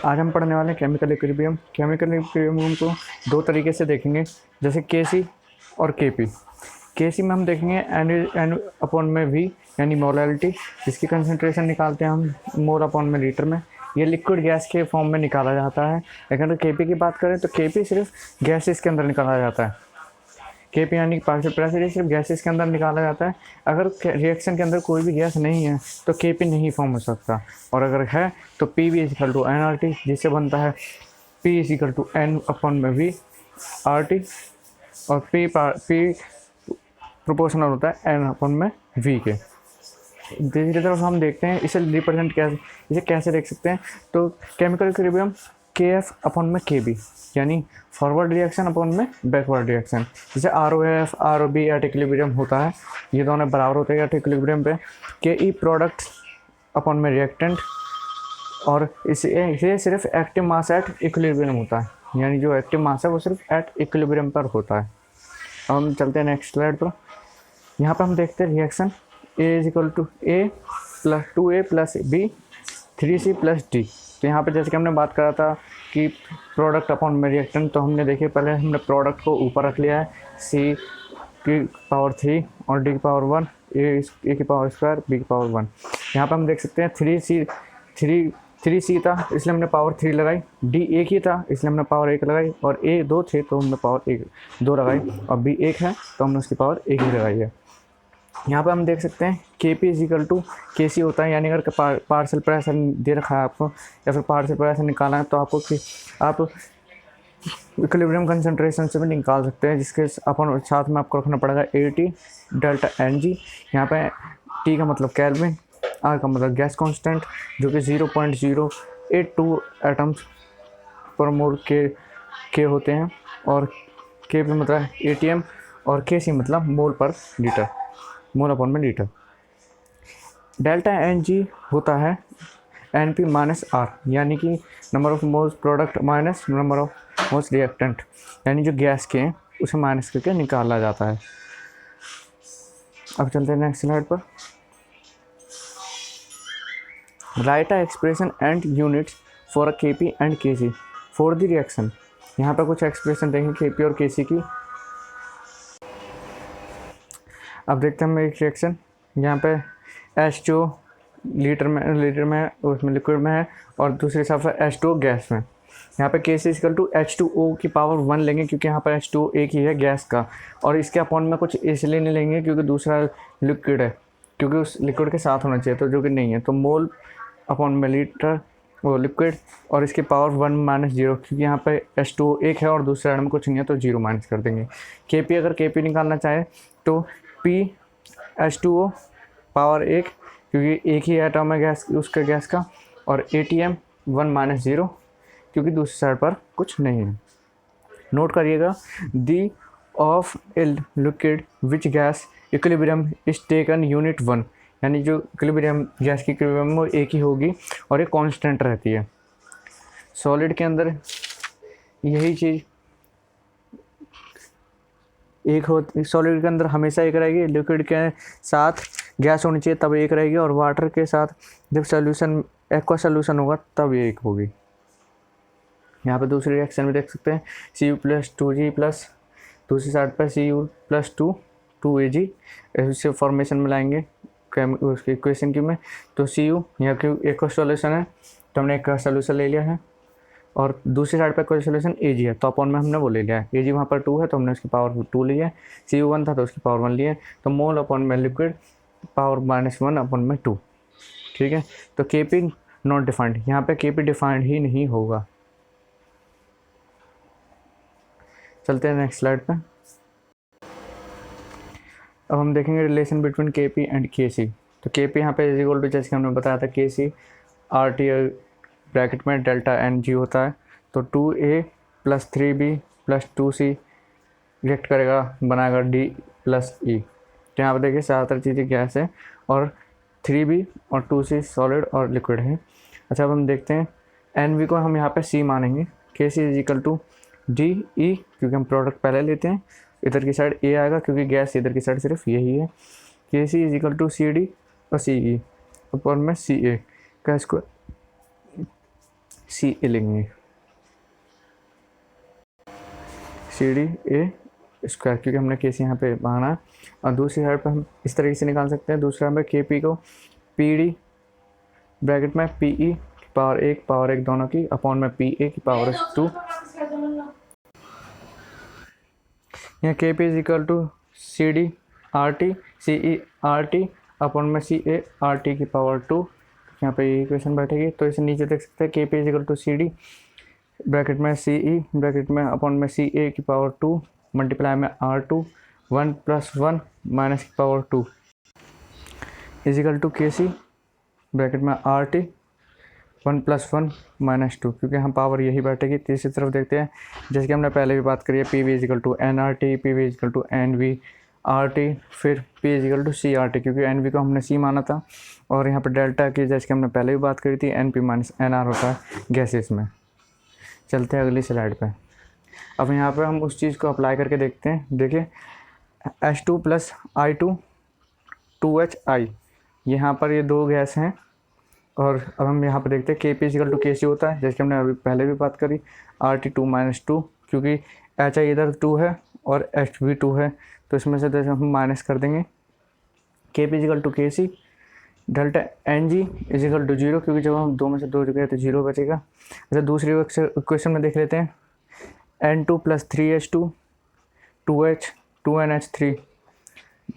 आज हम पढ़ने वाले हैं केमिकल इक्विलिब्रियम। केमिकल इक्विलिब्रियम को दो तरीके से देखेंगे, जैसे केसी और केपी। केसी में हम देखेंगे एन अपॉन में वी यानी मोलैलिटी, जिसकी कंसंट्रेशन निकालते हैं हम मोल अपॉन में लीटर में। ये लिक्विड गैस के फॉर्म में निकाला जाता है। लेकिन अगर केपी की बात करें तो केपी सिर्फ गैसेस के अंदर निकाला जाता है। केपी यानी पार्शियल प्रेशर सिर्फ गैसेस के अंदर निकाला जाता है। अगर रिएक्शन के अंदर कोई भी गैस नहीं है तो केपी नहीं फॉर्म हो सकता, और अगर है तो P V is equal to N R T, जिससे बनता है P is equal to N upon में वी आर टी, और पी प्रोपोर्शनल होता है एन अपॉन में वी के। दूसरी तरफ हम देखते हैं इसे रिप्रेजेंट कैसे, इसे कैसे देख सकते हैं। तो chemical equilibrium K F upon में के बी, यानी फॉरवर्ड रिएक्शन अपॉन में बैकवर्ड रिएक्शन। जैसे R O F R O B at equilibrium होता है, ये दोनों बराबर होते हैं एट इक्विलिब्रियम पे। के ई प्रोडक्ट अपॉन में रिएक्टेंट, और इसे सिर्फ एक्टिव मास एट इक्विलिब्रियम होता है, यानी जो एक्टिव मास है वो सिर्फ एट इक्विलिब्रियम पर होता है। अब हम चलते हैं नेक्स्ट स्लाइड पर। यहाँ पर हम देखते हैं reaction A is equal to A plus 2a plus B 3c plus D. तो यहाँ पे जैसे कि हमने बात करा था कि प्रोडक्ट अपॉन में रिएक्टेंट, तो हमने देखिए पहले हमने प्रोडक्ट को ऊपर रख लिया है, c की पावर 3 और d की पावर 1, a की पावर स्क्वायर b की पावर 1। यहाँ पे हम देख सकते हैं 3c था इसलिए हमने पावर 3 लगाई, d एक ही था इसलिए हमने पावर 1 लगाई, और a 2 थे तो हमने पावर 2 लगाई, और b 1 है तो हमने उसकी पावर 1 ही लगाई है। यहाँ पे हम देख सकते हैं K P is equal to K सी होता है, यानी अगर पार्शियल प्रेशर दे रखा है आपको या फिर पार्शियल प्रेशर निकालना है तो आपको आप इक्विलिब्रियम कंसंट्रेशन से भी निकाल सकते हैं, जिसके अपन साथ में आपको रखना पड़ेगा A T delta N G. यहाँ पे टी का मतलब केल्विन, आर का मतलब गैस कांस्टेंट जो कि 0.082 एटम्स पर मोल के होते हैं, और के पे मतलब एटीएम, और के सी मतलब मोल पर लीटर, मोल अपॉन में लीटर। डेल्टा एन जी होता है एन पी माइनस आर, यानी कि number of moles product minus number of moles reactant, यानी जो गैस के हैं उसे माइनस करके निकाला जाता है। अब चलते हैं नेक्स्ट स्लाइड पर। Right a expression and units for a के पी एंड के सी फॉर द रिएक्शन। यहाँ पर कुछ एक्सप्रेशन देखें के पी और के सी की। अब देखते हैं एक रिएक्शन, यहाँ पे H2 लीटर में है, उसमें लिक्विड में है, और दूसरे हिसाब से H2 गैस में। यहाँ पे K C equal to H2O की पावर 1 लेंगे क्योंकि यहाँ पर H2O एक ही है गैस का, और इसके अपॉन में कुछ इसलिए नहीं लेंगे क्योंकि दूसरा लिक्विड है, क्योंकि उस लिक्विड के साथ होना चाहिए, तो जो कि नहीं है, तो मोल अपॉन में लीटर वो लिक्विड, और इसकी पावर 1 माइनस 0 क्योंकि यहाँ पे H2O एक है और दूसरे एंड में कुछ नहीं है तो 0 माइनस कर देंगे। Kp अगर Kp निकालना चाहे तो P H2O पावर 1 क्योंकि एक ही एटम है गैस उसका गैस का, और ATM 1 माइनस 0 क्योंकि दूसरी साइड पर कुछ नहीं है। नोट करिएगा the of a liquid which gas equilibrium is taken unit 1, यानी जो इक्विलिब्रियम गैस की इक्विलिब्रियम वो एक ही होगी और एक कांस्टेंट रहती है। सॉलिड के अंदर यही चीज़ एक होती, सॉलिड के अंदर हमेशा एक रहेगी, लिक्विड के साथ गैस होनी चाहिए तब एक रहेगी, और वाटर के साथ जब सोल्यूशन एक्वा सोल्यूशन होगा तब ये एक होगी। यहाँ पे दूसरी रिएक्शन भी देख सकते हैं Cu प्लस 2G प्लस दूसरी साइड पर Cu प्लस 2Ag, इससे फॉर्मेशन में लाएंगे उसकी इक्वेशन की में। तो Cu यहाँ क्यों एक्वा सोल्यूशन है तो हमने एक्वा सोल्यूशन ले लिया है, और दूसरी साइड पर कोई सोल्यूशन Ag है तो अपॉन में हमने वो ले लिया है, Ag वहाँ पर 2 है तो हमने उसकी पावर 2 लिया है, Cu 1 था तो उसकी पावर 1 लिया है, तो मोल अपॉन में लिक्विड पावर -1 अपॉन में 2। ठीक है, तो Kp नॉट डिफाइंड, यहाँ पे Kp डिफाइंड ही नहीं होगा। चलते हैं नेक्स्ट स्लाइड पे। अब हम देखेंगे relation between Kp and Kc। तो Kp यहाँ पे इज इक्वल टू, जैसे हमने बताया था, Kc RT ब्रैकेट में डेल्टा एन जी होता है, तो 2a plus 3b plus 2c react करेगा बनाएगा d प्लस ई। तो यहाँ पर देखिए ज़्यादातर चीज़ें गैस है, और 3b और 2c सॉलिड और लिक्विड है। अच्छा, अब हम देखते हैं एन को हम यहाँ पे c मानेंगे, Kc is equal to D E क्योंकि हम प्रोडक्ट पहले लेते हैं, इधर की साइड a आएगा क्योंकि गैस इधर की साइड सिर्फ यही है। Kc is equal to C D और सी ई ऊपर में सी ए का स्क्वायर, सी ए लेंगे, सी डी ए स्क्वायर, क्योंकि हमने के सी यहाँ पे माना। और दूसरी साइड पर हम इस तरीके से निकाल सकते हैं, दूसरा में के पी को पी डी ब्रैकेट में पी ई पावर एक दोनों की अपॉन में पी ए की पावर 2। यहाँ K P is equal to C D R T C E R T upon में सी ए आर टी की पावर 2। यहाँ पे ये इक्वेशन बैठेगी, तो इसे नीचे देख सकते हैं K P is equal to C D bracket में सी ई ब्रैकेट में अपॉन में सी ए की पावर 2 मल्टीप्लाई में आर 2 1 + 1 माइनस की power 2 is equal to K C bracket में आर टी 1 + 1 - 2, क्योंकि हम पावर यही बैठेगी। तीसरी तरफ देखते हैं, जैसे कि हमने पहले भी बात करी है, P V is equal to N R T, P V is equal to n V R T, फिर P is equal to C R T, क्योंकि एन वी को हमने सी माना था। और यहाँ पर डेल्टा की जैसे कि हमने पहले भी बात करी थी, N P minus N R होता है गैसेस में। चलते हैं अगली स्लाइड पे। अब यहाँ पे हम उस चीज़ को अप्लाई करके देखते हैं। देखिए H2 + I2 2HI, यहाँ पर ये दो गैस हैं। और अब हम यहाँ पर देखते हैं K P is equal to K सी होता है, जैसे कि हमने अभी पहले भी बात करी, RT 2 - 2, क्योंकि HI इधर 2 है और H भी 2 है, तो इसमें से जैसे हम माइनस कर देंगे। के P is equal to K C delta N G is equal to 0, क्योंकि जब हम 2 में से 2 गए तो 0 बचेगा। अच्छा, दूसरी इक्वेशन में देख लेते हैं, N2 + 3H2 2H 2NH3,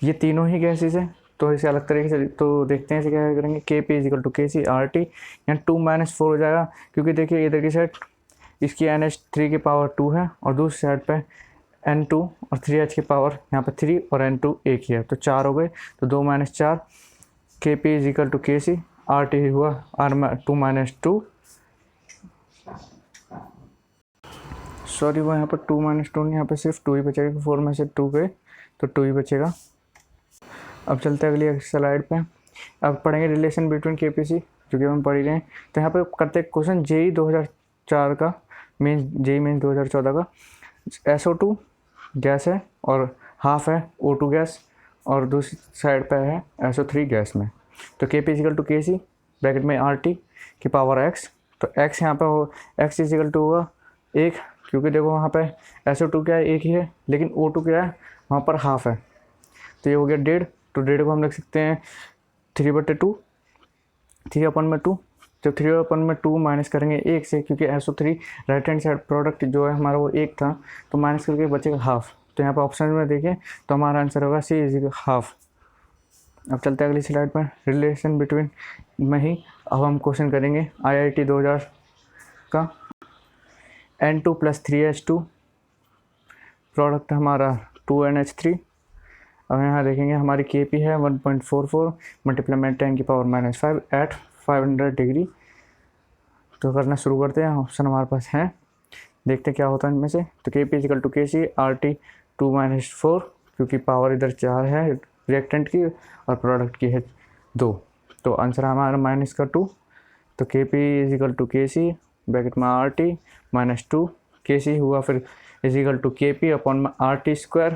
ये तीनों ही गैसेस हैं। तो इसे अलग तरीके से तो देखते हैं इसे क्या करेंगे। के P is equal to K C R T, यहाँ 2 - 4 हो जाएगा, क्योंकि देखिए इधर की साइड इसकी NH3 की पावर 2 है और दूसरी साइड पे N2 और 3H की पावर यहाँ पे 3 और N2 एक ही है, तो 4 हो गए। तो 2 - 4 के P is equal to K C R T हुआ R 2 - 2, सॉरी वो यहाँ पर 2 - 2 नहीं, यहाँ पे सिर्फ 2 ही बचेगा, 4 में से 2 गए तो 2 ही बचेगा। अब चलते हैं अगली स्लाइड पे। अब पढ़ेंगे रिलेशन बिटवीन के पी सी, जो कि हम पढ़ ही रहे हैं। तो यहाँ पे करते हैं क्वेश्चन जेई 2004 का, जेई मेंस 2014 का। SO2 गैस है और हाफ है O2 गैस, और दूसरी साइड पे है SO3 गैस में। तो के P is equal to K C bracket में आर टी की पावर x, तो x यहाँ पे हो x इज इक्वल टू होगा 1, क्योंकि देखो वहाँ पे SO2 क्या है, एक ही है, लेकिन O2 क्या है, वहाँ पर हाफ है, तो ये हो गया 1.5। तो 1.5 को हम लिख सकते हैं 3/2, 3/2। जब 3/2 माइनस करेंगे 1 से, क्योंकि SO3 right hand side product जो है हमारा वो 1 था, तो माइनस करके बचेगा हाफ। तो यहाँ पर ऑप्शन में देखें तो हमारा आंसर होगा C इज हाफ। अब चलते हैं अगली स्लाइड पर, रिलेशन बिटवीन में ही अब हम क्वेश्चन करेंगे IIT 2000 का। N2 + 3H2 प्रोडक्ट हमारा 2NH3। अब यहाँ देखेंगे हमारी के पी है 1.44 मल्टीप्लाई में 10 की पावर -5 एट 500 डिग्री। तो करना शुरू करते हैं, ऑप्शन हमारे पास हैं, देखते हैं क्या होता है इनमें से। तो के P is equal to K C R T 2 - 4, क्योंकि पावर इधर 4 है रिएक्टेंट की और प्रोडक्ट की है 2, तो आंसर हमारा -2। तो के P is equal to K C bracket में आर टी -2, के सी हुआ फिर इज इक्वल टू के पी अपॉन में आर टी स्क्वायर,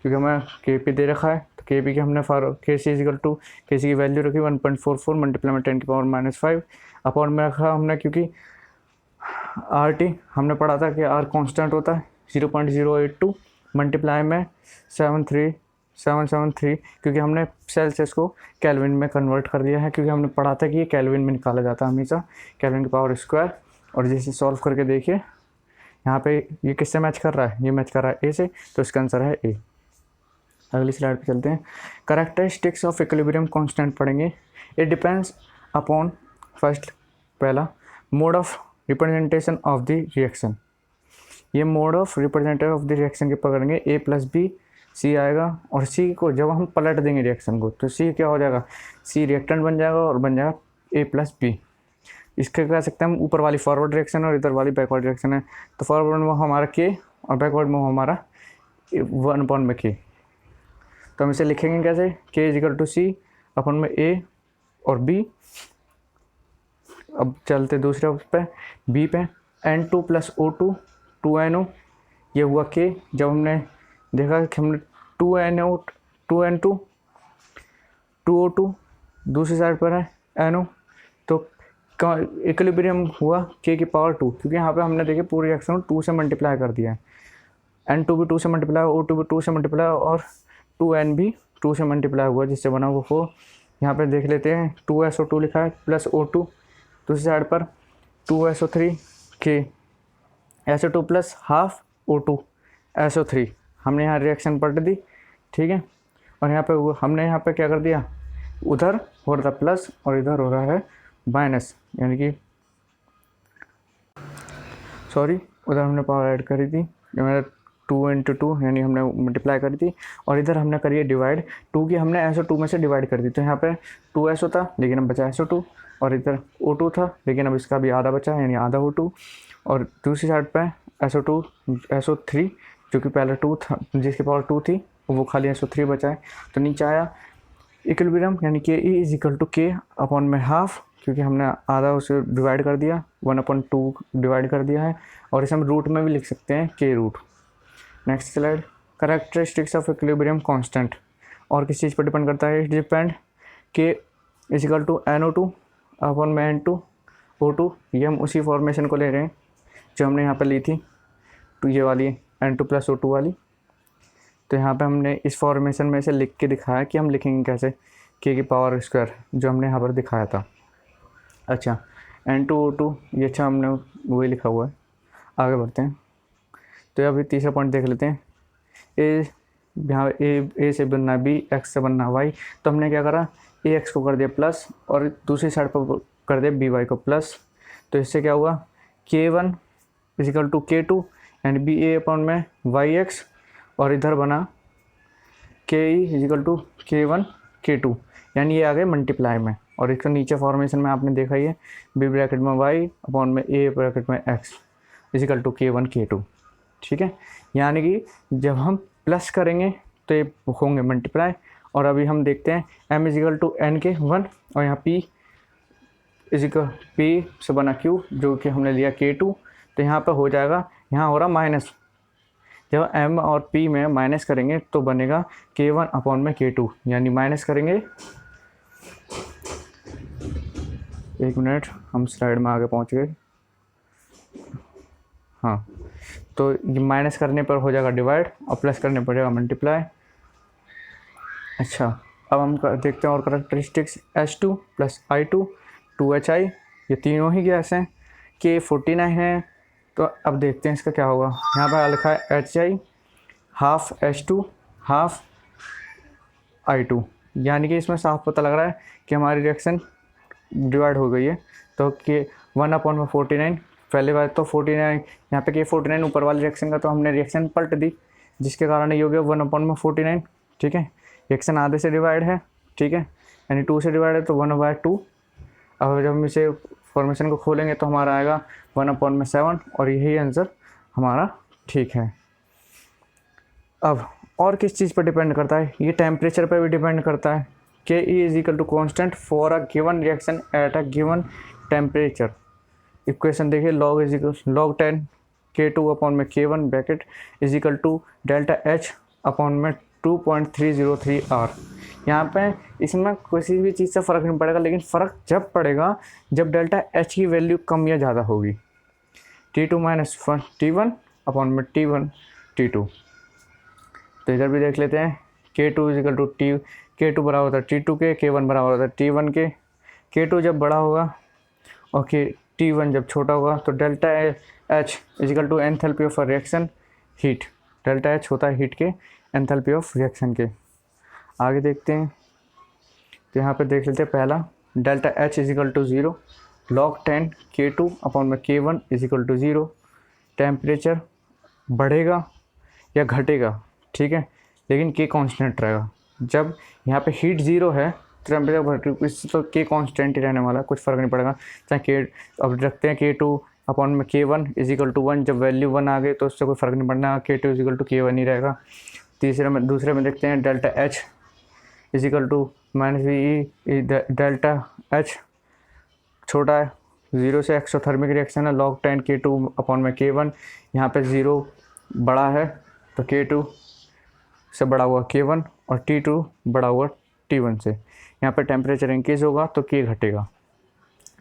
क्योंकि हमें के पी दे रखा है। तो के पी की हमने के सी इज इक्वल टू के सी की वैल्यू रखी 1.44 मल्टीप्लाई में 10 की पावर -5 अपॉन में रखा हमने, क्योंकि आर टी हमने पढ़ा था कि आर कांस्टेंट होता है 0.082 मल्टीप्लाई में 73773, क्योंकि हमने सेल्सियस को केल्विन में कन्वर्ट कर दिया है, क्योंकि हमने पढ़ा था कि ये केल्विन में निकाला जाता है हमेशा, केल्विन की पावर स्क्वायर। और जैसे सॉल्व करके देखिए यहाँ पे ये किससे मैच कर रहा है, ये मैच कर रहा है ए से, तो इसका आंसर है ए। अगली स्लाइड पे चलते हैं। कैरेक्टरिस्टिक्स ऑफ इक्विलिब्रियम कांस्टेंट पढ़ेंगे। इट डिपेंड्स अपॉन फर्स्ट पहला mode of representation of the reaction. ये mode of representation of the reaction के पकड़ेंगे, A + B C आएगा, और C को जब हम पलट देंगे रिएक्शन को तो C क्या हो जाएगा, C रिएक्टेंट बन जाएगा और बन जाएगा A + B। इसके कह सकते हैं हम ऊपर वाली फॉरवर्ड रिएक्शन और इधर वाली बैकवर्ड रिएक्शन है। तो फॉरवर्ड में हमारा K और बैकवर्ड में हमारा 1/K। तो हम इसे लिखेंगे कैसे, K is equal to C upon में A और B। अब चलते दूसरे पे B पे, N2 + O2 2NO, ये हुआ K। जब हमने देखा कि हमने 2NO 2N2 2O2 दूसरी साइड पर है NO, तो इक्विलिब्रियम हुआ k की पावर 2, क्योंकि यहाँ पे हमने देखे पूरे रिएक्शन को 2 से मल्टीप्लाई कर दिया है। N2 भी 2 से मल्टीप्लाई, O2 भी 2 से मल्टीप्लाई और 2N भी 2 से मल्टीप्लाई हुआ, जिससे बना वो 4। यहाँ पे देख लेते हैं 2SO2 लिखा है प्लस O2, दूसरी साइड पर 2SO3 K SO2 plus half O2 SO3। हमने यहाँ रिएक्शन पलट दी, ठीक है। और यहाँ पे हमने यहाँ पे क्या कर दिया, उधर हो रहा था प्लस और इधर हो रहा है माइनस, यानी कि सॉरी उधर हमने पावर ऐड करी थी, मेरा 2 × 2 यानी हमने मल्टीप्लाई करी थी, और इधर हमने करी है डिवाइड, 2 की हमने SO2 में से डिवाइड कर दी। तो यहाँ पे 2SO था लेकिन अब बचा SO2, और इधर O2 था लेकिन अब इसका भी आधा बचा यानी आधा O2, और दूसरी साइड पे SO3 जो कि पहले 2 था, जिसकी पावर 2 थी वो खाली SO3 बचा है। तो नीचे आया इक्विलिब्रियम यानी कि E = K अपॉन में हाफ, क्योंकि हमने आधा उसे डिवाइड कर दिया, 1/2 डिवाइड कर दिया है, और इसे हम रूट में भी लिख सकते हैं K root. Next slide, characteristics of equilibrium constant. और किस चीज़ पर डिपेंड करता है, it depend K = NO2 upon में N2 O2। ये हम उसी फॉर्मेशन को ले रहे हैं जो हमने यहाँ पर ली थी, तो ये वाली N2 + O2 वाली। तो यहाँ पे हमने इस फॉर्मेशन में से लिख के दिखाया कि हम लिखेंगे कैसे, K की पावर स्क्वायर जो हमने यहाँ पर दिखाया था। अच्छा, N2 O2 ये अच्छा हमने वही लिखा हुआ है। आगे बढ़ते हैं, तो अभी तीसरा पॉइंट देख लेते हैं। यहाँ ए से बनना है B, X से बनना है Y। तो हमने क्या करा, AX को कर दिया प्लस और दूसरी साइड पर कर दिया BY को प्लस। तो इससे क्या हुआ, K1 = K2 यानी BA/YX, और इधर बना KE = K1 K2 यानी ये आ गए मल्टीप्लाई में। और इसका नीचे फॉर्मेशन में आपने देखा ही है, B/Y/A/X = K1 K2, ठीक है। यानी कि जब हम प्लस करेंगे तो ये होंगे मल्टीप्लाई। और अभी हम देखते हैं M = N/1 और यहाँ P से बना Q जो कि हमने लिया K2। तो यहाँ पर हो जाएगा, यहाँ हो रहा माइनस, जब M और P में माइनस करेंगे तो बनेगा K1/K2, यानी माइनस करेंगे। एक मिनट, हम स्लाइड में आगे पहुँच गए। हाँ, तो ये माइनस करने पर हो जाएगा डिवाइड और प्लस करने पर जाएगा मल्टीप्लाई। अच्छा, अब हम देखते हैं और करेक्टरिस्टिक्स। H2 + I2 2HI, ये तीनों ही गैस हैं। K49 है, तो अब देखते हैं इसका क्या होगा। यहाँ पर लिखा है HI half H2 half I2, यानी कि इसमें साफ पता लग रहा है कि हमारी रिएक्शन डिवाइड हो गई है। तो कि 1/49, पहले बात तो 49, यहाँ पे K49 ऊपर वाले रिएक्शन का, तो हमने रिएक्शन पलट दी, जिसके कारण ये हो गया 1/49, ठीक है। रिएक्शन आधे से डिवाइड है, ठीक है, यानी 2 से डिवाइड है तो 1/2। अब जब हम इसे फॉर्मेशन को खोलेंगे तो हमारा आएगा 1/7, और यही आंसर हमारा ठीक है। अब और किस चीज़ पर डिपेंड करता है, ये टेम्परेचर पर भी डिपेंड करता है। KE = constant for a given reaction at a given temperature। Equation देखिए, log 10 K2/K1 bracket = ΔH/2.303 R। यहाँ पे इसमें किसी भी चीज़ से फ़र्क नहीं पड़ेगा, लेकिन फ़र्क जब पड़ेगा जब ΔH की वैल्यू कम या ज़्यादा होगी। T2 - T1/T1 T2। तो इधर भी देख लेते हैं, K2 = K2 बराबर होता है T2 के, K1 बराबर होता है T1 के। K2 जब बड़ा होगा और T1 जब छोटा होगा तो ΔH = enthalpy of reaction heat. ΔH होता है हीट के एंथैल्पी ऑफ रिएक्शन के। आगे देखते हैं, तो यहाँ पे देख लेते हैं पहला, ΔH = 0, log 10 K2/K1 = 0। टेम्परेचर बढ़ेगा या घटेगा, ठीक है, लेकिन K कांस्टेंट रहेगा। जब यहाँ पे हीट 0 है तो टेम्परेचर इससे तो K कांस्टेंट ही रहने वाला, कुछ फ़र्क नहीं पड़ेगा। चाहे K, अब रखते हैं K2/K1 = 1, जब वैल्यू 1 आ गई तो उससे कोई फ़र्क नहीं पड़ना, K2 = K1 ही रहेगा। दूसरे में देखते हैं ΔH = -VE। ΔH छोटा है, 0 से एक्सोथर्मिक रिएक्शन है, log 10 K2/K1। यहाँ पे 0 बड़ा है तो K2 से बड़ा हुआ K1 और T2 बड़ा हुआ T1 से। यहाँ पे टेम्परेचर इंक्रीज होगा तो K घटेगा।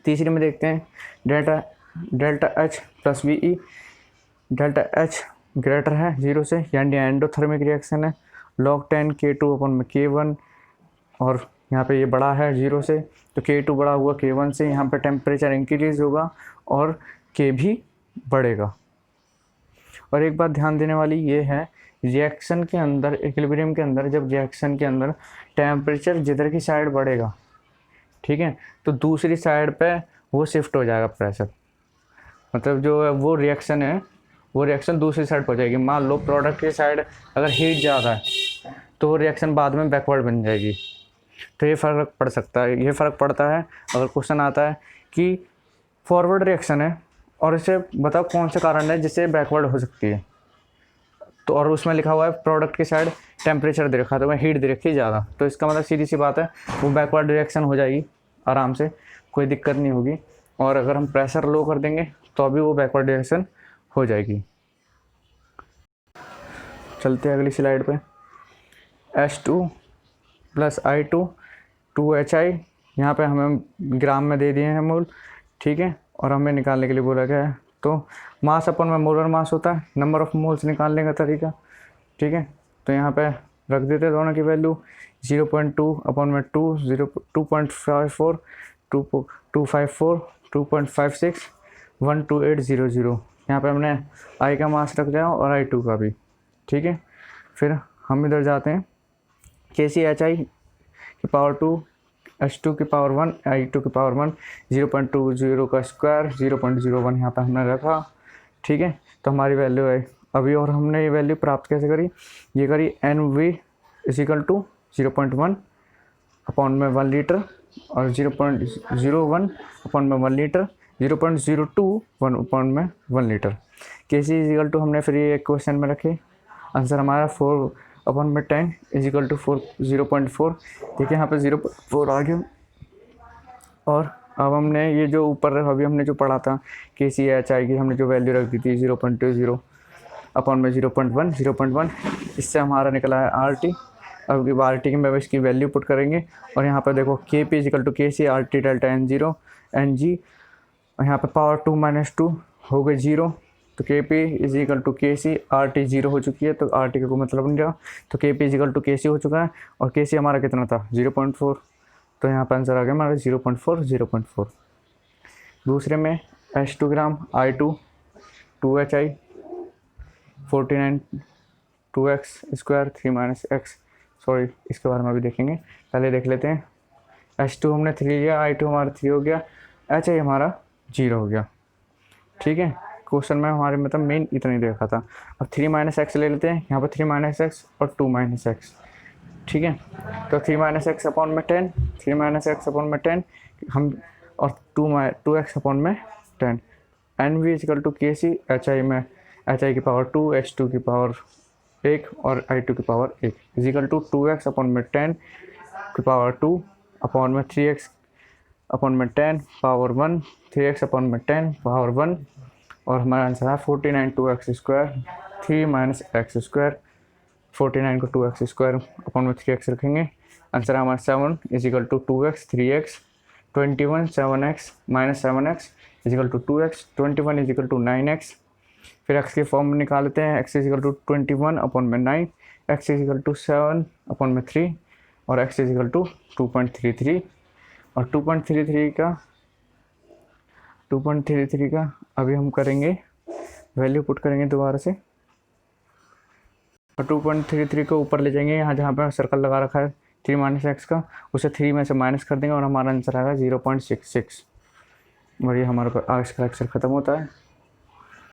तीसरी में देखते हैं delta delta H plus V E, delta H greater है 0 से, यानी एंडोथर्मिक रिएक्शन है। log 10 K2 अपन में K1, और यहाँ पे ये बड़ा है 0 से, तो K2 बड़ा हुआ K1 से, यहाँ पे टेम्परेचर इंक्रीज होगा और K भी बढ़ेगा। और एक बात ध्यान देने वाली ये है, रिएक्शन के अंदर, इक्विलिब्रियम के अंदर, जब रिएक्शन के अंदर टेम्परेचर जिधर की साइड बढ़ेगा, ठीक है, तो दूसरी साइड पे वो शिफ्ट हो जाएगा प्रेशर, मतलब जो है वो रिएक्शन दूसरी साइड पर जाएगी। मान लो प्रोडक्ट की साइड अगर हीट ज़्यादा है तो वो रिएक्शन बाद में बैकवर्ड बन जाएगी। तो ये फ़र्क पड़ सकता है, ये फ़र्क पड़ता है अगर क्वेश्चन आता है कि फॉरवर्ड रिएक्शन है और इसे बताओ कौन से कारण है जिससे बैकवर्ड हो सकती है, तो और उसमें लिखा हुआ है प्रोडक्ट की साइड टेम्परेचर दे रखा है, तो मैं हीट दे रखी है ज़्यादा, तो इसका मतलब सीधी सी बात है वो बैकवर्ड रिएक्शन हो जाएगी आराम से, कोई दिक्कत नहीं होगी। और अगर हम प्रेशर लो कर देंगे तो अभी वो बैकवर्ड रिएक्शन हो जाएगी। चलते हैं अगली स्लाइड पे। H2 प्लस I2 2HI, यहाँ पे हमें ग्राम में दे दिए हैं मोल, ठीक है, और हमें निकालने के लिए बोला गया है। तो मास अपन में मोलर मास होता है, नंबर ऑफ मोल्स निकालने का तरीका, ठीक है। तो यहाँ पे रख देते हैं दोनों की वैल्यू 0.2 अपन में 2, 2.54, 2.54, 2.56, 12800। यहाँ पे हमने I का मास रख दिया और I2 का भी, ठीक है। फिर हम इधर जाते हैं KCHI की पावर 2, H2 की पावर 1, I2 की पावर 1, 0.20 का स्क्वायर, 0.01 यहाँ पे हमने रखा, ठीक है। तो हमारी वैल्यू है अभी, और हमने ये वैल्यू प्राप्त कैसे करी, ये करी NV = 0.1 अपॉन में 1 लीटर, और 0.01 अपॉन में 1 लीटर, 0.02 अपॉन में 1 लीटर। KC = हमने फिर ये क्वेश्चन में रखे, आंसर हमारा 4 अपॉन में 10 = 4, 0.4। देखिए यहाँ पे 0.4 आ गया। और अब हमने ये जो ऊपर अभी हमने जो पढ़ा था KCHI की, हमने जो वैल्यू रख दी थी 0.20 अपॉन में 0.1, इससे हमारा निकला है RT। अब RT की में इसकी वैल्यू पुट करेंगे, और यहाँ पर देखो KP = KC RT delta N0 NG, यहाँ पे पावर 2 - 2 हो गई 0, तो KP = KC, RT 0 हो चुकी है, तो RT का कोई मतलब नहीं रहा, तो KP = KC हो चुका है, और KC हमारा कितना था 0.4, तो यहाँ पर आंसर आ गया हमारा 0.4। दूसरे में H2 ग्राम I2 2HI 49 2x square 3 - x, sorry इसके बारे में अभी देखेंगे, पहले देख लेते हैं। H2 हमने 3 लिया, I2 हमारा 3 हो गया, HI हमारा 0 हो गया, ठीक है। क्वेश्चन में हमारे मतलब मेन इतना ही देखा था। अब 3 - x ले लेते हैं, यहाँ पर 3 - x और 2 - x, ठीक है। तो 3 - x अपॉन में 10, 3 - x अपॉन में 10 हम, और 2x अपॉन में 10। NV = KC, HI में HI की पावर 2, H2 की पावर 1 और I2 की पावर 1 = 2x अपॉन में 10 की पावर 2 अपॉन में 3x अपॉन में 10 पावर 1, 3x अपॉन में 10 पावर 1, और हमारा आंसर है 49 2x स्क्वायर 3 - x स्क्वायर। 49 को 2x स्क्वायर अपॉन में 3x रखेंगे, आंसर हमारा 7 = 2x 3x, 21 7x - 7x = 2x, 21 = 9x। फिर x की फॉर्म निकाल लेते हैं, x = 21 अपॉन में 9, x = 7 अपॉन में 3, और x = 2.33, और 2.33 का अभी हम करेंगे वैल्यू पुट करेंगे दोबारा से, और 2.33 को ऊपर ले जाएंगे, यहाँ जहाँ पर सर्कल लगा रखा है 3 - x का, उसे 3 में से माइनस कर देंगे, और हमारा आंसर आएगा 0.66। और ये हमारा आज का लेक्चर ख़त्म होता है।